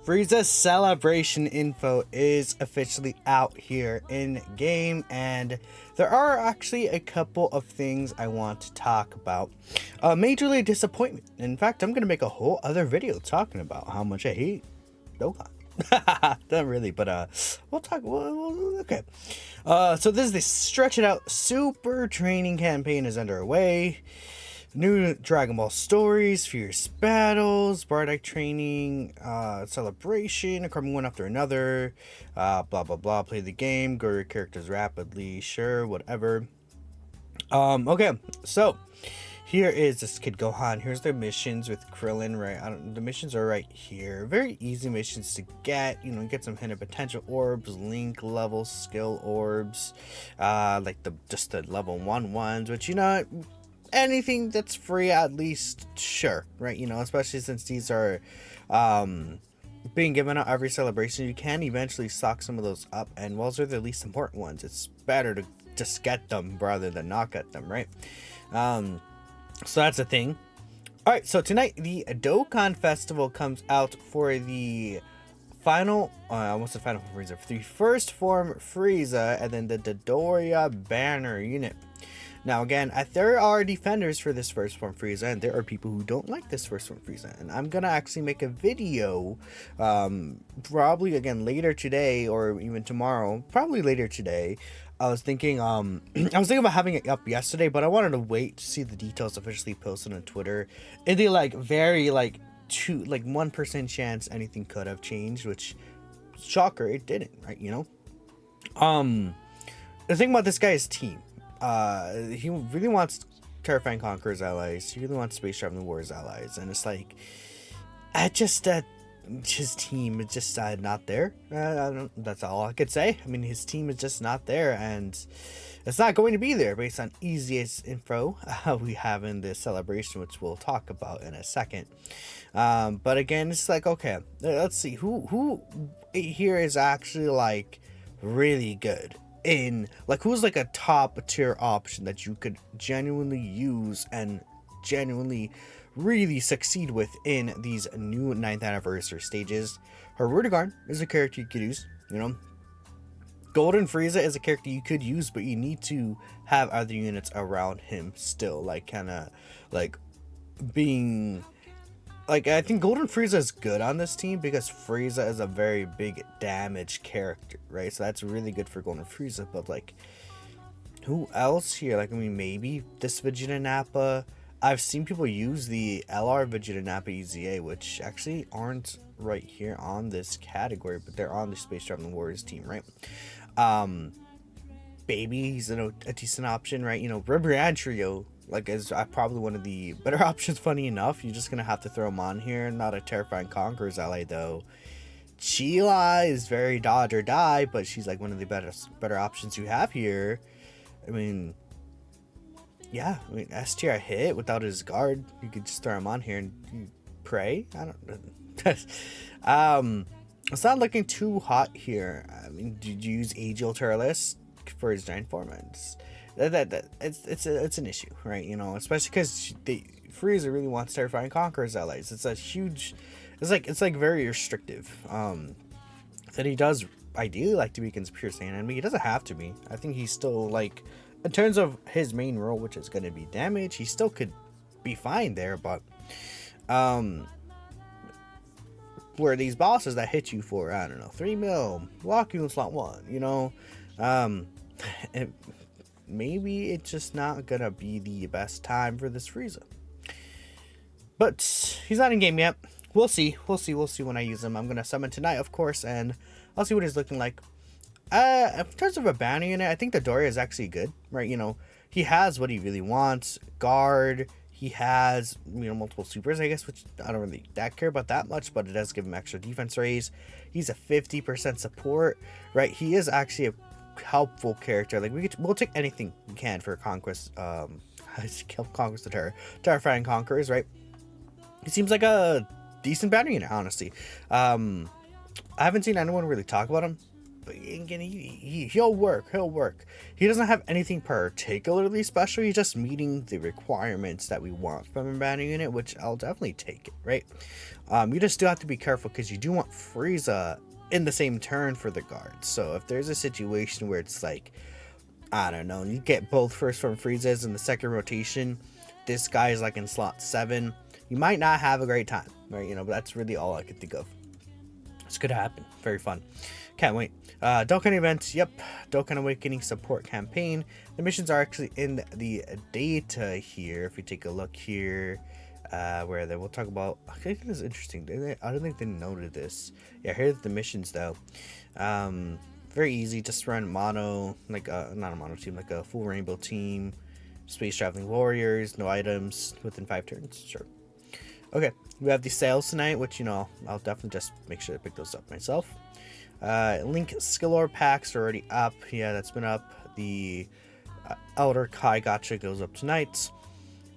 Frieza celebration info is officially out here in game, and there are actually a couple of things I want to talk about. Majorly disappointment. In fact, I'm gonna make a whole other video talking about how much I hate Dokkan. Not really, but we'll talk. Okay. So this is the stretch it out super training campaign is underway. New Dragon Ball stories, fierce battles, Bardock training, celebration, occurring one after another, blah blah blah. Play the game, grow your characters rapidly, sure, whatever. Okay, so here is this kid Gohan. Here's their missions with Krillin, right? The missions are right here. Very easy missions to get. You know, get some hidden potential orbs, link level skill orbs, like just the level 1 ones, which anything that's free at least, sure, right? Especially since these are being given out every celebration, you can eventually stock some of those up, and those are the least important ones. It's better to just get them rather than not get them, right? So that's a thing. All right, so tonight the Dokkan Festival comes out for the final, what's the final for Frieza? The first form Frieza, and then the Dodoria banner unit. Now again, there are defenders for this first form Frieza, and there are people who don't like this first form Frieza, and I'm gonna actually make a video, probably again later today or even tomorrow, probably later today. I was thinking about having it up yesterday, but I wanted to wait to see the details officially posted on Twitter. And they very 1% chance anything could have changed, which shocker, it didn't, right? The thing about this guy's team. He really wants Terrifying Conqueror's allies. He really wants Space Traveling Warriors allies, and it's like, his team is just not there. That's all I could say. I mean, his team is just not there, and it's not going to be there based on easiest info we have in this celebration, which we'll talk about in a second. But again, it's like, okay, let's see who here is actually really good. Who's a top tier option that you could genuinely use and genuinely really succeed with in these new 9th anniversary stages. Harudegarn is a character you could use. Golden Frieza is a character you could use, but you need to have other units around him still, being I think Golden Frieza is good on this team because Frieza is a very big damage character, right? So that's really good for Golden Frieza. But who else here? Maybe this Vegeta Nappa. I've seen people use the LR Vegeta Nappa EZA, which actually aren't right here on this category, but they're on the Space Traveling Warriors team, right? Baby, he's a decent option, right? Ribrian Trio, is probably one of the better options. Funny enough, you're just gonna have to throw him on here. Not a Terrifying Conqueror's ally though. Sheila is very dodge or die, but she's one of the better options you have here. S tier hit without his guard. You could just throw him on here and pray. I don't. It's not looking too hot here. Did you use AGL Turles for his giant form? It's an issue, right? Especially because Frieza really wants Terrifying Conqueror's allies. It's a huge, it's very restrictive. That he does ideally like to be against pure Saiyan enemy. He doesn't have to be. I think he's still in terms of his main role, which is going to be damage, he still could be fine there. But where these bosses that hit you for 3 mil, lock you in slot 1, maybe it's just not gonna be the best time for this Frieza. But he's not in game yet. We'll see when I use him. I'm gonna summon tonight, of course, and I'll see what he's looking like. In terms of a bounty unit, I think the Doria is actually good, right? He has what he really wants. Guard. He has, multiple supers, I guess, which I don't really care about that much, but it does give him extra defense raise. He's a 50% support, right? He is actually a helpful character. We'll take anything we can for Conquest. Conquest of Terrifying Conquerors, right? He seems like a decent bounty unit, honestly. I haven't seen anyone really talk about him. But he'll work. He doesn't have anything particularly special. He's just meeting the requirements that we want from a bounty unit, which I'll definitely take it, right? You just do have to be careful because you do want Frieza in the same turn for the guards. So if there's a situation where it's like, I don't know, you get both first from Friezas in the second rotation, this guy is like in slot 7, you might not have a great time, right? You know, but that's really all I could think of. This could happen. Very fun. Can't wait. Dokkan events. Yep. Dokkan Awakening support campaign. The missions are actually in the data here. If we take a look here, where they will talk about. I think this is interesting. I don't think they noted this. Yeah, here's the missions though. Very easy. Just run mono, like not a mono team, like a full rainbow team. Space traveling warriors. No items within 5 turns. Sure. Okay, we have the sales tonight, which, you know, I'll definitely just make sure to pick those up myself. Link skill ore packs are already up. Yeah, that's been up. The Elder Kai Gotcha goes up tonight.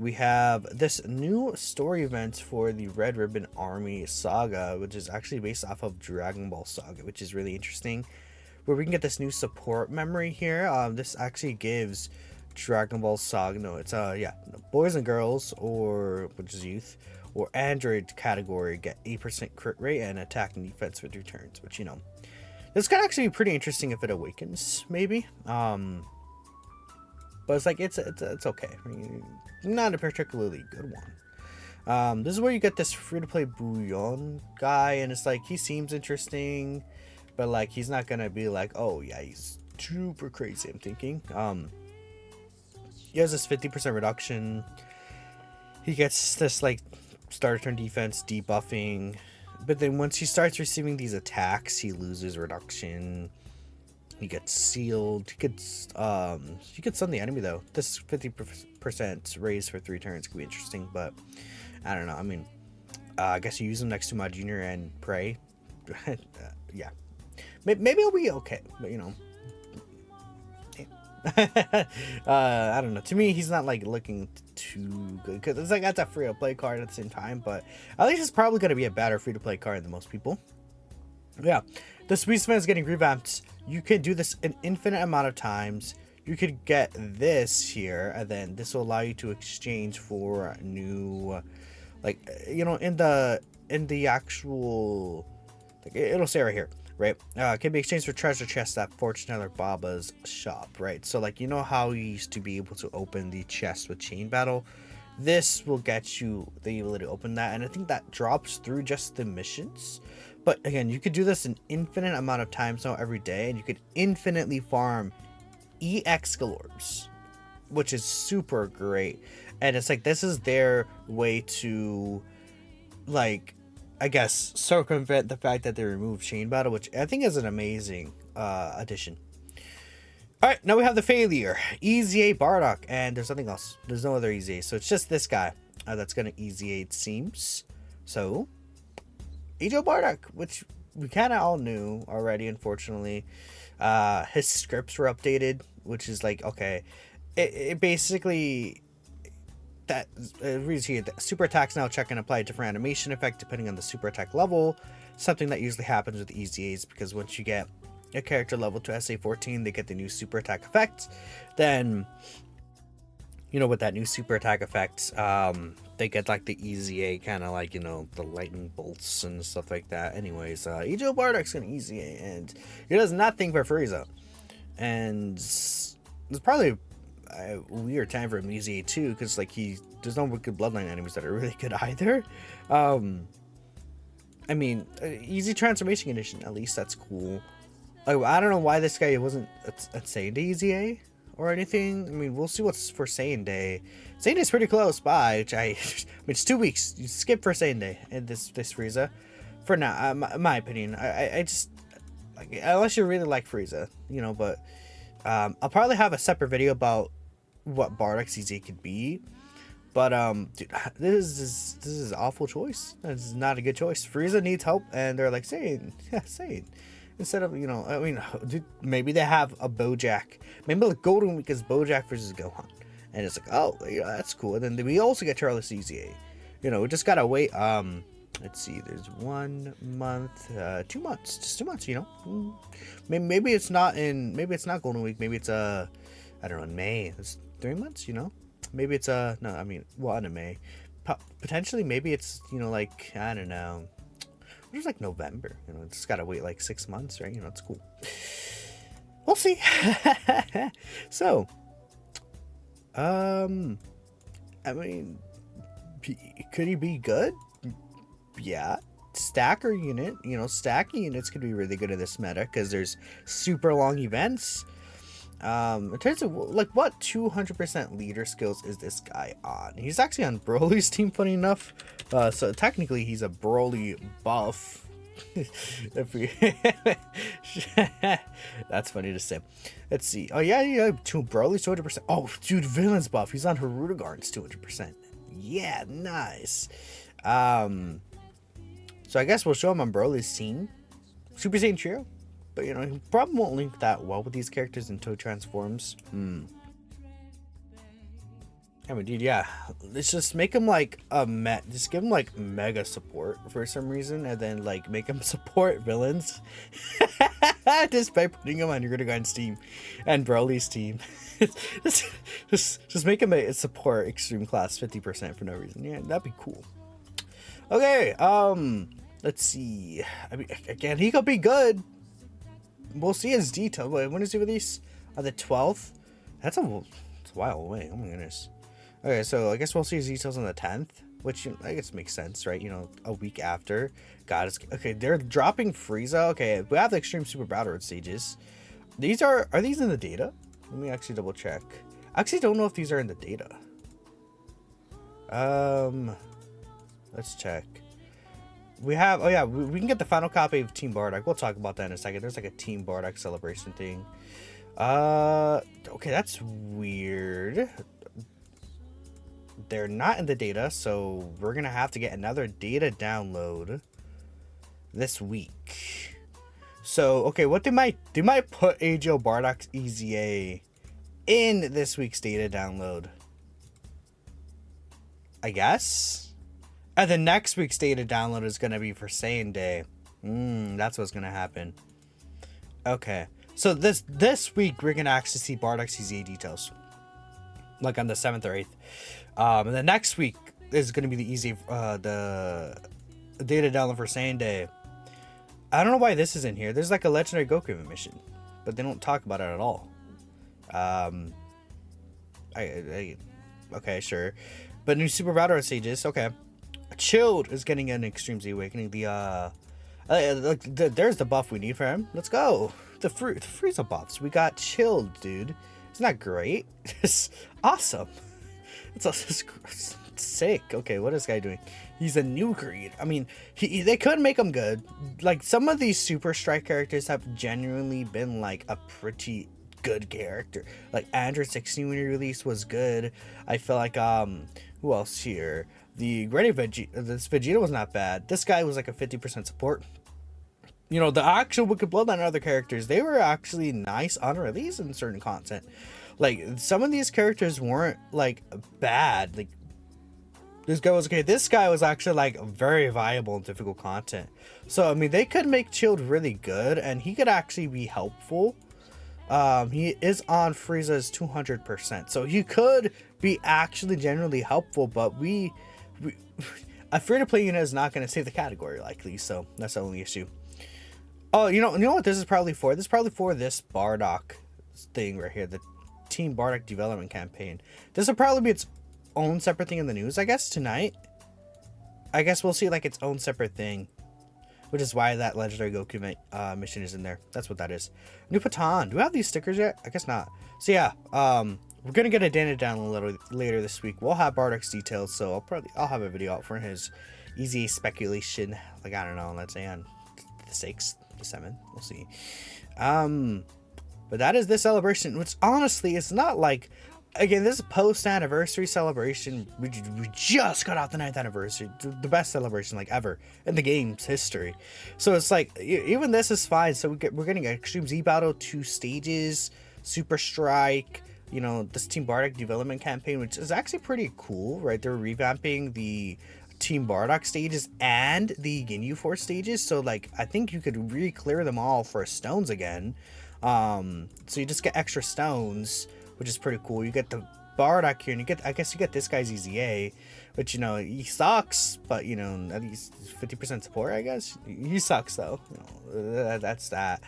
We have this new story event for the Red Ribbon Army Saga, which is actually based off of Dragon Ball Saga, which is really interesting. Where we can get this new support memory here. This actually gives Dragon Ball Saga, no, it's boys and girls, or which is youth, or android category get 8% crit rate and attack and defense for 3 turns, which, you know, this could actually be pretty interesting if it awakens, maybe. But it's like it's okay. I mean, not a particularly good one. This is where you get this free-to-play Bouillon guy, and it's like he seems interesting, but like he's not gonna be like, oh yeah, he's super crazy. I'm thinking. He has this 50% reduction. He gets this like starter turn defense debuffing, but then once he starts receiving these attacks, he loses reduction. He gets sealed. He gets you could stun the enemy though. This 50% raise for 3 turns could be interesting, but I don't know. I mean, I guess you use him next to my junior and pray. Yeah, maybe it'll be okay, but you know. I don't know. To me, he's not like looking too good because it's like that's a free to play card at the same time, but at least it's probably going to be a better free to play card than most people. Yeah, the Sweet Man is getting revamped. You can do this an infinite amount of times. You could get this here, and then this will allow you to exchange for new, like, you know, in the actual, like, it'll say right here. Right, can be exchanged for treasure chests at Fortune Teller Baba's shop, right? So like, you know how you used to be able to open the chest with chain battle, this will get you the ability to open that, and I think that drops through just the missions. But again, you could do this an infinite amount of times now every day, and you could infinitely farm EX galores, which is super great. And it's like, this is their way to, like, I guess, circumvent the fact that they removed chain battle, which I think is an amazing addition. Alright, now we have the failure. EZA Bardock, and there's nothing else. There's no other EZA, so it's just this guy that's going to EZA, it seems. So, AGL Bardock, which we kind of all knew already, unfortunately. His scripts were updated, which is like, okay, it basically... that reads here that super attacks now check and apply a different animation effect depending on the super attack level, something that usually happens with EZAs, because once you get a character level to SA14, they get the new super attack effect. Then, you know, with that new super attack effect, they get like the EZA kind of like, you know, the lightning bolts and stuff like that. Anyways, EGO Bardock's gonna EZA, and he does nothing for Frieza, and it's probably a weird time for him to EZA too, because like there's no good bloodline enemies that are really good either. I mean, easy transformation condition, at least that's cool. Like, I don't know why this guy wasn't at Saiyan Day EZA or anything. I mean, we'll see what's for Saiyan Day. Saiyan Day's pretty close by, which I mean, it's 2 weeks. You skip for Saiyan Day and this Frieza. For now, my opinion, I just, like, unless you really like Frieza, you know, but I'll probably have a separate video about what Bardock's EZA could be. But dude, this is an awful choice. This is not a good choice. Frieza needs help, and they're like, Saiyan, yeah, Saiyan. Instead of, you know, I mean, dude, maybe they have a Bojack. Maybe the Golden Week is Bojack versus Gohan, and it's like, oh, you know, that's cool. And then we also get Charles EZA. You know, we just gotta wait. Let's see. There's 1 month, 2 months, just 2 months. You know, maybe it's not Golden Week. Maybe it's I don't know, in May. It's 3 months. You know, maybe it's no, I mean, well, in May. potentially maybe it's, you know, like, I don't know, it was like November, you know, it's gotta wait like 6 months, right? You know, it's cool. We'll see. So, I mean, could he be good? Yeah. Stacker unit, you know, stacking units could be really good in this meta because there's super long events. In terms of like what 200% leader skills is this guy on? He's actually on Broly's team, funny enough. So technically he's a Broly buff. If we that's funny to say. Let's see. Oh yeah, two Broly's 200%. Oh dude, villain's buff. He's on Hirudegarn's 200%. Yeah, nice. So I guess we'll show him on Broly's team. Super Saiyan Trio. But, you know, he probably won't link that well with these characters until he transforms. I mean, dude, yeah. Let's just make him like just give him like mega support for some reason, and then like make him support villains. Just by putting him on Hirudegarn's team and Broly's team. just make him a support extreme class 50% for no reason. Yeah, that'd be cool. Okay, let's see. I mean, again, he could be good. We'll see his detail. Wait, when is he released? On the 12th? It's a while away. Oh my goodness. Okay, so I guess we'll see his details on the 10th, which I guess makes sense, right? You know, a week after. God, okay, they're dropping Frieza. Okay, we have the Extreme Super Battle stages. These are these in the data? Let me actually double check. I actually don't know if these are in the data. Let's check. We have, oh yeah, we can get the final copy of Team Bardock. We'll talk about that in a second. There's like a Team Bardock celebration thing. Okay, that's weird. They're not in the data, so we're gonna have to get another data download this week. So, okay, what they might put AGL Bardock EZA in this week's data download, I guess. And the next week's data download is going to be for Saiyan Day. That's what's going to happen. Okay. So this week, we're going to actually see Bardock's EZA details. Like on the 7th or 8th. And the next week is going to be the EZA, the data download for Saiyan Day. I don't know why this is in here. There's like a Legendary Goku mission. But they don't talk about it at all. Okay, sure. But new Super Battle stages. Okay. Chilled is getting an Extreme Z Awakening. There's the buff we need for him. Let's go. The Frieza buffs. We got Chilled, dude. Isn't that great? It's awesome. It's sick. Okay, what is this guy doing? He's a new creed. I mean, they could make him good. Like, some of these Super Strike characters have genuinely been like a pretty good character. Like Android 16 when he released was good. I feel like who else here? The Granny Vegeta, this Vegeta was not bad. This guy was like a 50% support. You know, the actual Wicked Bloodline and other characters, they were actually nice on release in certain content. Like, some of these characters weren't like bad. Like, this guy was okay. This guy was actually like very viable in difficult content. So I mean, they could make Chilled really good, and he could actually be helpful. He is on Frieza's 200%, so he could be actually generally helpful, but a free-to-play unit is not going to save the category likely, so that's the only issue. Oh, you know what this is probably for? This is probably for this Bardock thing right here, the Team Bardock development campaign. This will probably be its own separate thing in the news, I guess, tonight. I guess we'll see like its own separate thing, which is why that Legendary Goku mission is in there. That's what that is. New Patan. Do we have these stickers yet? I guess not. So yeah, we're gonna get a data download a little later this week. We'll have Bardock's details, so I'll have a video out for his easy speculation. Like, I don't know, let's say on the 6th, the 7th. We'll see. But that is this celebration, which honestly it's not like, again, this is post-anniversary celebration. We just got off the 9th anniversary. The best celebration, like, ever in the game's history. So it's like, even this is fine. So we're getting Extreme Z Battle 2 stages, Super Strike, you know, this Team Bardock development campaign, which is actually pretty cool, right? They're revamping the Team Bardock stages and the Ginyu Force stages. So, like, I think you could re-clear them all for stones again. So you just get extra stones, which is pretty cool. You get the Bardock here, and I guess you get this guy's EZA, which, you know, he sucks, but, you know, at least 50% support, I guess. He sucks, though. You know, that's that.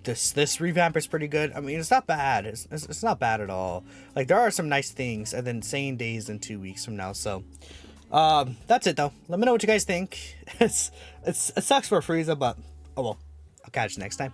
This revamp is pretty good. I mean, it's not bad. It's not bad at all. Like, there are some nice things, and then same days in 2 weeks from now, so... that's it, though. Let me know what you guys think. It sucks for Frieza, but, oh well. I'll catch you next time.